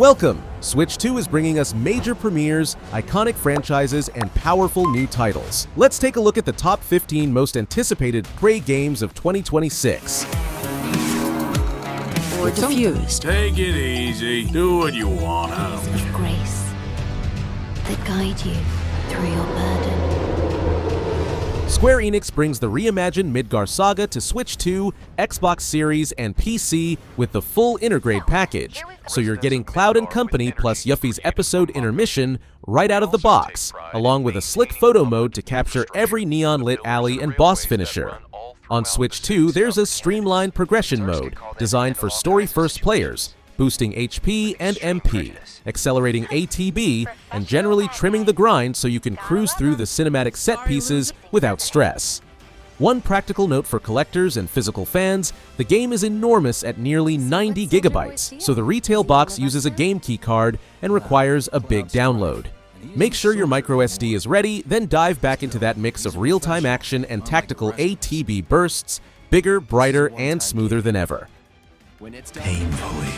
Welcome! Switch 2 is bringing us major premieres, iconic franchises, and powerful new titles. Let's take a look at the top 15 most anticipated AAA games of 2026. Or diffused. Take it easy. Do what you want. I don't Of grace that guide you through your burden. Square Enix brings the reimagined Midgar Saga to Switch 2, Xbox Series, and PC with the full Intergrade package, so you're getting Cloud & Company plus Yuffie's episode Intermission right out of the box, along with a slick photo mode to capture every neon-lit alley and boss finisher. On Switch 2, there's a streamlined progression mode designed for story-first players, boosting HP and MP, accelerating ATB, and generally trimming the grind so you can cruise through the cinematic set pieces without stress. One practical note for collectors and physical fans, the game is enormous at nearly 90 gigabytes, so the retail box uses a game key card and requires a big download. Make sure your microSD is ready, then dive back into that mix of real-time action and tactical ATB bursts, bigger, brighter, and smoother than ever. painfully.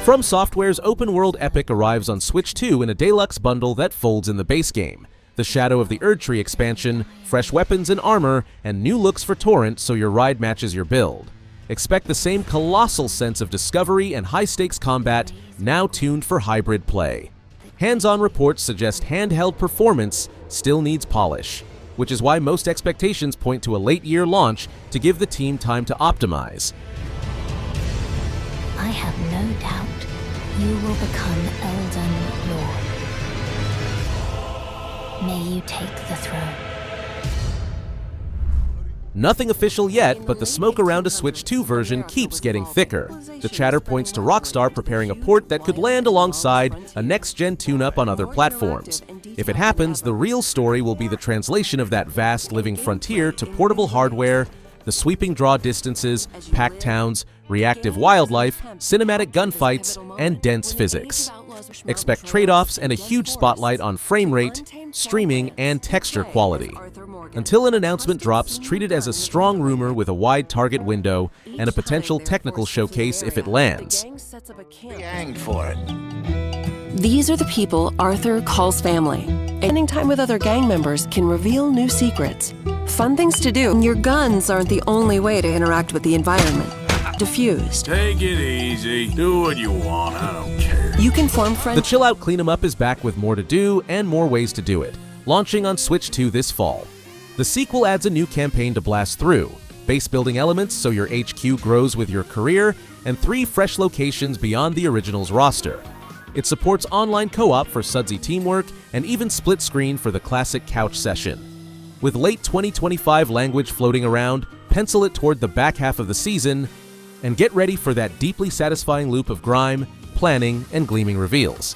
From Software's open-world epic arrives on Switch 2 in a deluxe bundle that folds in the base game. The Shadow of the Erdtree expansion, fresh weapons and armor, and new looks for Torrent so your ride matches your build. Expect the same colossal sense of discovery and high-stakes combat, now tuned for hybrid play. Hands-on reports suggest handheld performance still needs polish, which is why most expectations point to a late-year launch to give the team time to optimize. I have no doubt you will become Elden Lord. May you take the throne. Nothing official yet, but the smoke around a Switch 2 version keeps getting thicker. The chatter points to Rockstar preparing a port that could land alongside a next-gen tune-up on other platforms. If it happens, the real story will be the translation of that vast living frontier to portable hardware, the sweeping draw distances, packed towns, reactive wildlife, cinematic gunfights, and dense physics. Expect trade-offs and a huge spotlight on frame rate, streaming, and texture quality. Until an announcement drops, treat it as a strong rumor with a wide target window and a potential technical showcase if it lands. Hanged for it. These are the people Arthur calls family. Spending time with other gang members can reveal new secrets. Fun things to do. Your guns aren't the only way to interact with the environment. Diffused. Take it easy. Do what you want. I don't care. You can form The friends. Chill Out Clean 'em Up is back with more to do and more ways to do it, launching on Switch 2 this fall. The sequel adds a new campaign to blast through, base-building elements so your HQ grows with your career, and 3 fresh locations beyond the original's roster. It supports online co-op for sudsy teamwork and even split screen for the classic couch session. With late 2025 language floating around, pencil it toward the back half of the season, and get ready for that deeply satisfying loop of grime, planning, and gleaming reveals.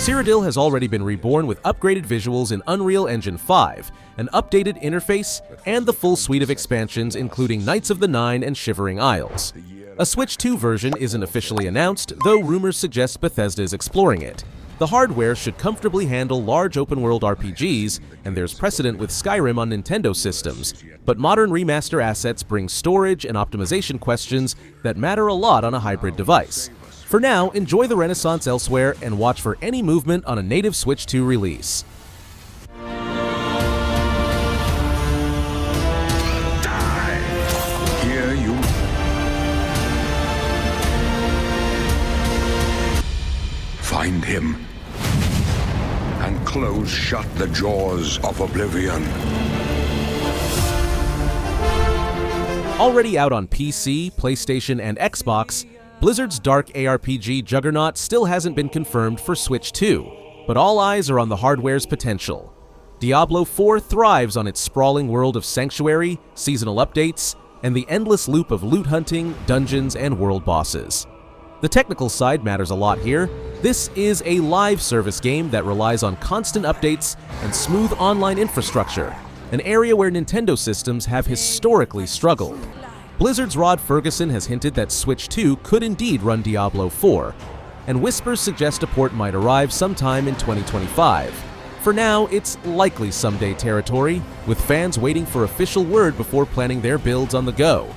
Cyrodiil has already been reborn with upgraded visuals in Unreal Engine 5, an updated interface, and the full suite of expansions including Knights of the Nine and Shivering Isles. A Switch 2 version isn't officially announced, though rumors suggest Bethesda is exploring it. The hardware should comfortably handle large open-world RPGs, and there's precedent with Skyrim on Nintendo systems, but modern remaster assets bring storage and optimization questions that matter a lot on a hybrid device. For now, enjoy the renaissance elsewhere and watch for any movement on a native Switch 2 release. Here you. Find him and close shut the jaws of Oblivion. Already out on PC, PlayStation, and Xbox, Blizzard's dark ARPG juggernaut still hasn't been confirmed for Switch 2, but all eyes are on the hardware's potential. Diablo IV thrives on its sprawling world of sanctuary, seasonal updates, and the endless loop of loot hunting, dungeons, and world bosses. The technical side matters a lot here. This is a live service game that relies on constant updates and smooth online infrastructure, an area where Nintendo systems have historically struggled. Blizzard's Rod Ferguson has hinted that Switch 2 could indeed run Diablo IV, and whispers suggest a port might arrive sometime in 2025. For now, it's likely someday territory, with fans waiting for official word before planning their builds on the go.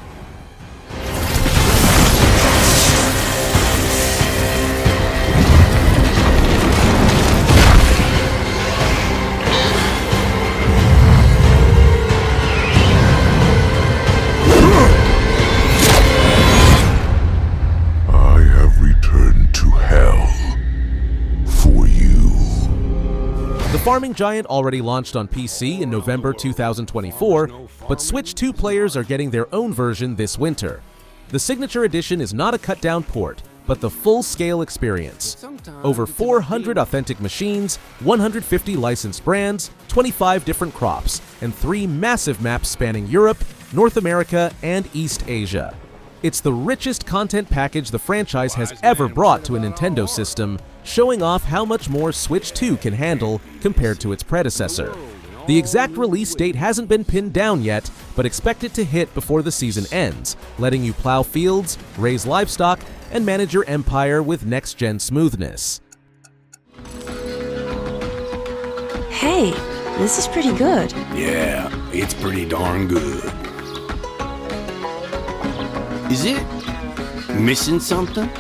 The farming giant already launched on PC in November 2024, but Switch 2 players are getting their own version this winter. The Signature Edition is not a cut-down port, but the full-scale experience. Over 400 authentic machines, 150 licensed brands, 25 different crops, and 3 massive maps spanning Europe, North America, and East Asia. It's the richest content package the franchise has ever brought to a Nintendo system, showing off how much more Switch 2 can handle compared to its predecessor. The exact release date hasn't been pinned down yet, but expect it to hit before the season ends, letting you plow fields, raise livestock, and manage your empire with next-gen smoothness. Hey, this is pretty good. Yeah, it's pretty darn good. Is it missing something?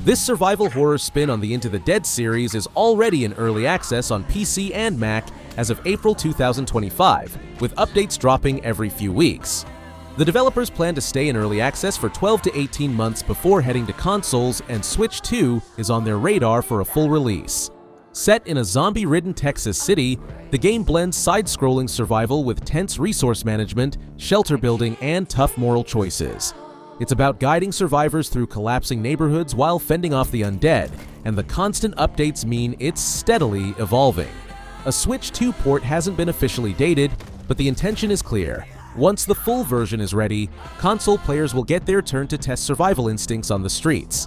This survival horror spin on the Into the Dead series is already in early access on PC and Mac as of April 2025, with updates dropping every few weeks. The developers plan to stay in early access for 12 to 18 months before heading to consoles, and Switch 2 is on their radar for a full release. Set in a zombie-ridden Texas city, the game blends side-scrolling survival with tense resource management, shelter building, and tough moral choices. It's about guiding survivors through collapsing neighborhoods while fending off the undead, and the constant updates mean it's steadily evolving. A Switch 2 port hasn't been officially dated, but the intention is clear. Once the full version is ready, console players will get their turn to test survival instincts on the streets.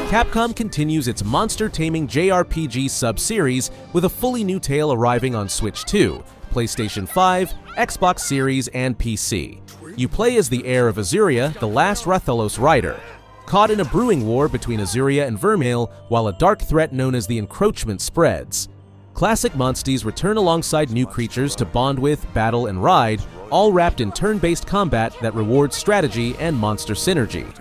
Capcom continues its monster-taming JRPG sub-series with a fully new tale arriving on Switch 2, PlayStation 5, Xbox Series, and PC. You play as the heir of Azuria, the last Rathalos rider, caught in a brewing war between Azuria and Vermeil while a dark threat known as the Encroachment spreads. Classic monsties return alongside new creatures to bond with, battle, and ride, all wrapped in turn-based combat that rewards strategy and monster synergy.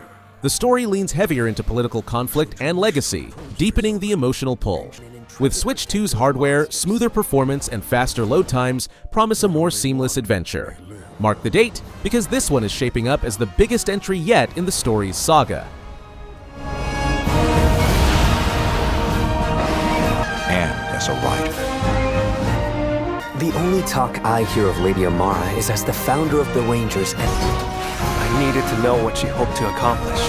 The story leans heavier into political conflict and legacy, deepening the emotional pull. With Switch 2's hardware, smoother performance and faster load times promise a more seamless adventure. Mark the date, because this one is shaping up as the biggest entry yet in the story's saga. And as a writer. The only talk I hear of Lady Amara is as the founder of the Rangers, and I needed to know what she hoped to accomplish.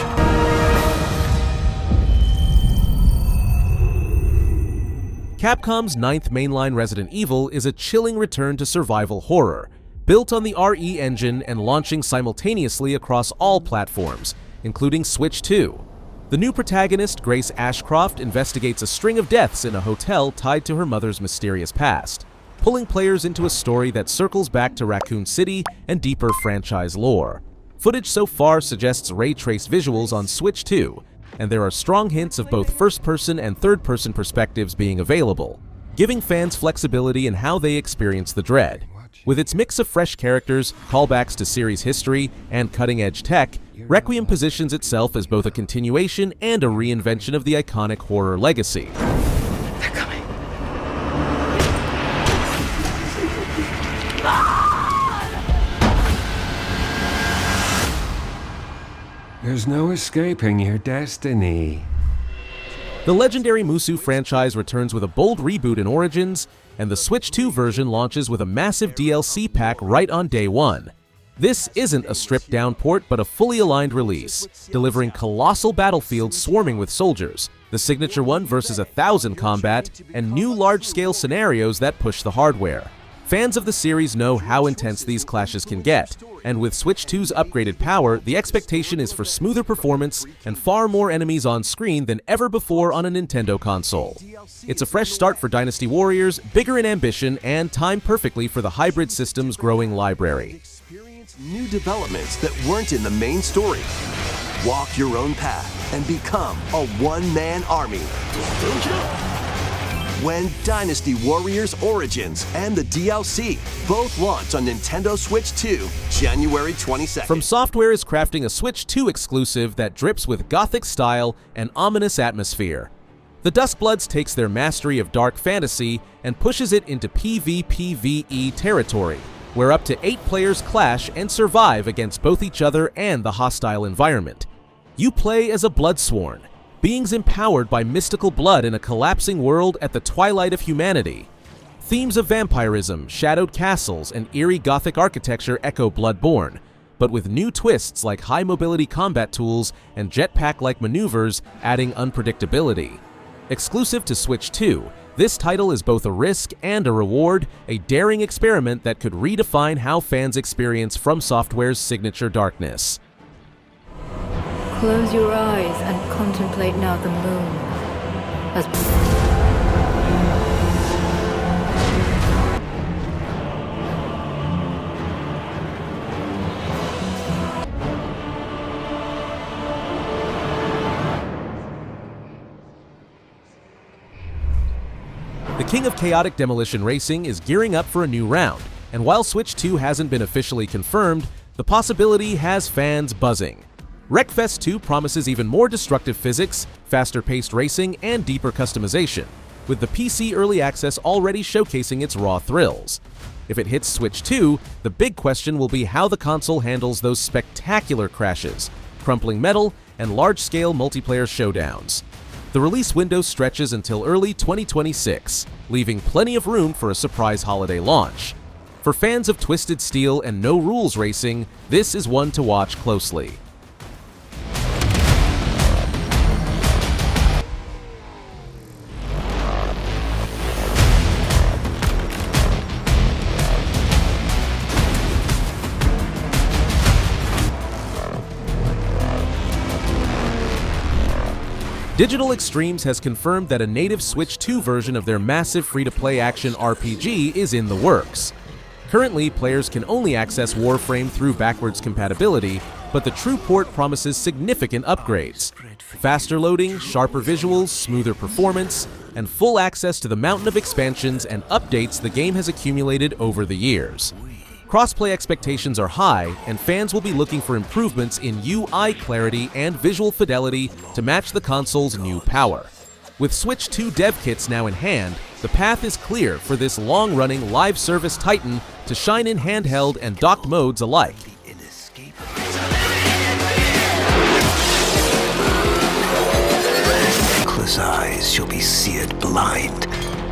Capcom's 9th mainline Resident Evil is a chilling return to survival horror, built on the RE engine and launching simultaneously across all platforms, including Switch 2. The new protagonist, Grace Ashcroft, investigates a string of deaths in a hotel tied to her mother's mysterious past, pulling players into a story that circles back to Raccoon City and deeper franchise lore. Footage so far suggests ray-traced visuals on Switch 2, and there are strong hints of both first-person and third-person perspectives being available, giving fans flexibility in how they experience the dread. With its mix of fresh characters, callbacks to series history, and cutting-edge tech, Requiem positions itself as both a continuation and a reinvention of the iconic horror legacy. They're coming. There's no escaping your destiny. The legendary Musou franchise returns with a bold reboot in Origins, and the Switch 2 version launches with a massive DLC pack right on day one. This isn't a stripped-down port, but a fully aligned release, delivering colossal battlefields swarming with soldiers, the signature 1 versus 1,000 combat, and new large-scale scenarios that push the hardware. Fans of the series know how intense these clashes can get, and with Switch 2's upgraded power, the expectation is for smoother performance and far more enemies on screen than ever before on a Nintendo console. It's a fresh start for Dynasty Warriors, bigger in ambition, and timed perfectly for the hybrid system's growing library. New developments that weren't in the main story. Walk your own path and become a one-man army. When Dynasty Warriors Origins and the DLC both launch on Nintendo Switch 2, January 22nd. From Software is crafting a Switch 2 exclusive that drips with gothic style and ominous atmosphere. The Duskbloods takes their mastery of dark fantasy and pushes it into PvPvE territory, where up to 8 players clash and survive against both each other and the hostile environment. You play as a Bloodsworn, beings empowered by mystical blood in a collapsing world at the twilight of humanity. Themes of vampirism, shadowed castles, and eerie gothic architecture echo Bloodborne, but with new twists like high-mobility combat tools and jetpack-like maneuvers adding unpredictability. Exclusive to Switch 2, this title is both a risk and a reward, a daring experiment that could redefine how fans experience From Software's signature darkness. Close your eyes and contemplate now the moon. The king of chaotic demolition racing is gearing up for a new round, and while Switch 2 hasn't been officially confirmed, the possibility has fans buzzing. Wreckfest 2 promises even more destructive physics, faster-paced racing, and deeper customization, with the PC Early Access already showcasing its raw thrills. If it hits Switch 2, the big question will be how the console handles those spectacular crashes, crumpling metal, and large-scale multiplayer showdowns. The release window stretches until early 2026, leaving plenty of room for a surprise holiday launch. For fans of Twisted Steel and no-rules racing, this is one to watch closely. Digital Extremes has confirmed that a native Switch 2 version of their massive free-to-play action RPG is in the works. Currently, players can only access Warframe through backwards compatibility, but the true port promises significant upgrades. Faster loading, sharper visuals, smoother performance, and full access to the mountain of expansions and updates the game has accumulated over the years. Crossplay expectations are high, and fans will be looking for improvements in UI clarity and visual fidelity to match the console's new power. With Switch 2 dev kits now in hand, the path is clear for this long-running live service titan to shine in handheld and docked modes alike. Reckless eyes shall be seared blind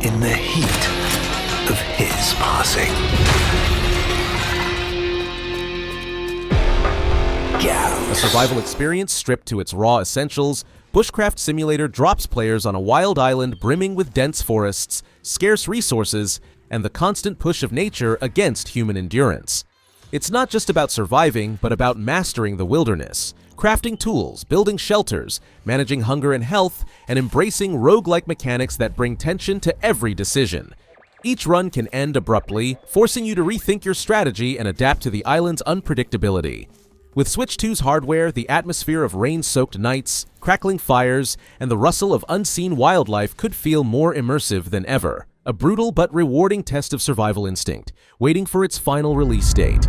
in the heat of his passing. A survival experience stripped to its raw essentials, Bushcraft Simulator drops players on a wild island brimming with dense forests, scarce resources, and the constant push of nature against human endurance. It's not just about surviving, but about mastering the wilderness, crafting tools, building shelters, managing hunger and health, and embracing roguelike mechanics that bring tension to every decision. Each run can end abruptly, forcing you to rethink your strategy and adapt to the island's unpredictability. With Switch 2's hardware, the atmosphere of rain-soaked nights, crackling fires, and the rustle of unseen wildlife could feel more immersive than ever. A brutal but rewarding test of survival instinct, waiting for its final release date.